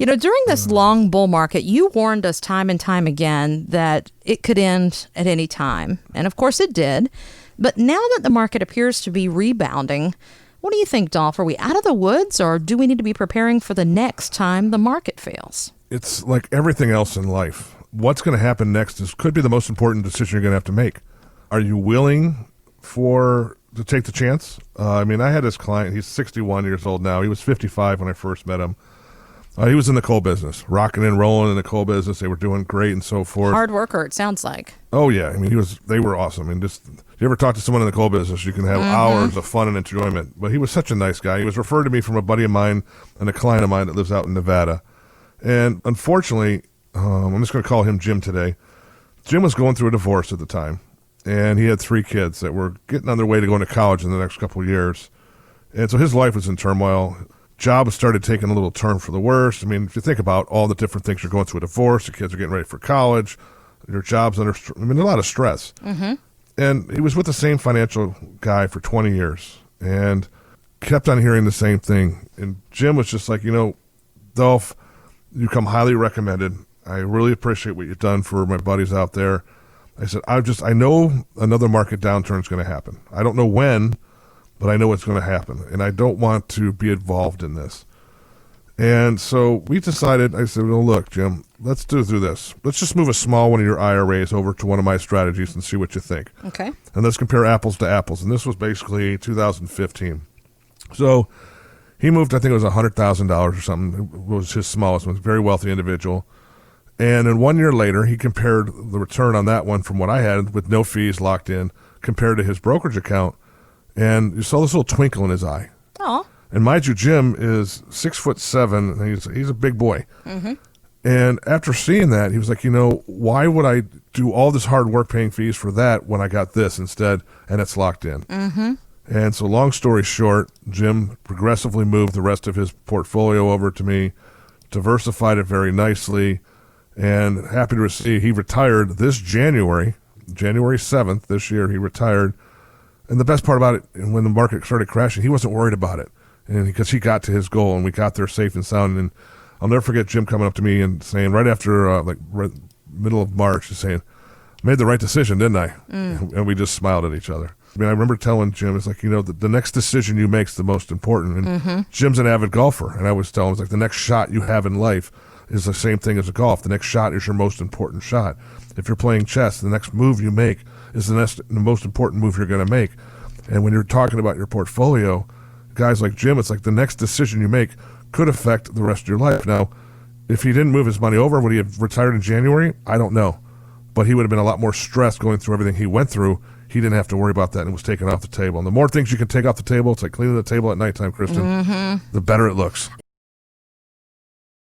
During this long bull market, you warned us time and time again that it could end at any time. And of course it did. But now that the market appears to be rebounding, what do you think, Dolph? Are we out of the woods, or do we need to be preparing for the next time the market fails? It's like everything else in life. What's going to happen next could be the most important decision you're going to have to make. Are you willing to take the chance? I had this client. He's 61 years old now. He was 55 when I first met him. He was in the coal business, rocking and rolling in the coal business. They were doing great and so forth. Hard worker, it sounds like. Oh, yeah. They were awesome. If you ever talk to someone in the coal business, you can have hours of fun and enjoyment. But he was such a nice guy. He was referred to me from a buddy of mine and a client of mine that lives out in Nevada. And unfortunately, I'm just going to call him Jim today. Jim was going through a divorce at the time, and he had 3 kids that were getting on their way to going to college in the next couple of years. And so his life was in turmoil. Job started taking a little turn for the worse. If you think about all the different things you're going through a divorce, the kids are getting ready for college, your job's under, a lot of stress. Mm-hmm. And he was with the same financial guy for 20 years and kept on hearing the same thing. And Jim was just like, Dolph, you come highly recommended. I really appreciate what you've done for my buddies out there. I said, I know another market downturn is going to happen. I don't know when, but I know it's going to happen, and I don't want to be involved in this. And so we decided, I said, well, look, Jim, let's do this. Let's just move a small one of your IRAs over to one of my strategies and see what you think. Okay. And let's compare apples to apples. And this was basically 2015. So he moved, I think it was $100,000 or something. It was his smallest one, very wealthy individual. And then 1 year later, he compared the return on that one from what I had with no fees locked in compared to his brokerage account. And you saw this little twinkle in his eye. Oh. And mind you, Jim is 6'7", and he's a big boy. Mm-hmm. And after seeing that, he was like, why would I do all this hard work paying fees for that when I got this instead, and it's locked in? Mm-hmm. And so long story short, Jim progressively moved the rest of his portfolio over to me, diversified it very nicely, and happy to see he retired this January 7th this year, he retired. And the best part about it, when the market started crashing, he wasn't worried about it, and because he got to his goal, and we got there safe and sound. And I'll never forget Jim coming up to me and saying, right after middle of March, he's saying, "Made the right decision, didn't I?" And we just smiled at each other. I remember telling Jim, it's like, the next decision you make is the most important. And Jim's an avid golfer, and I always tell him, it's like the next shot you have in life is the same thing as a golf. The next shot is your most important shot. If you're playing chess, the next move you make is the most important move you're going to make. And when you're talking about your portfolio, guys like Jim, it's like the next decision you make could affect the rest of your life. Now, if he didn't move his money over, would he have retired in January? I don't know. But he would have been a lot more stressed going through everything he went through. He didn't have to worry about that, and it was taken off the table. And the more things you can take off the table, it's like cleaning the table at nighttime, Kristen, the better it looks.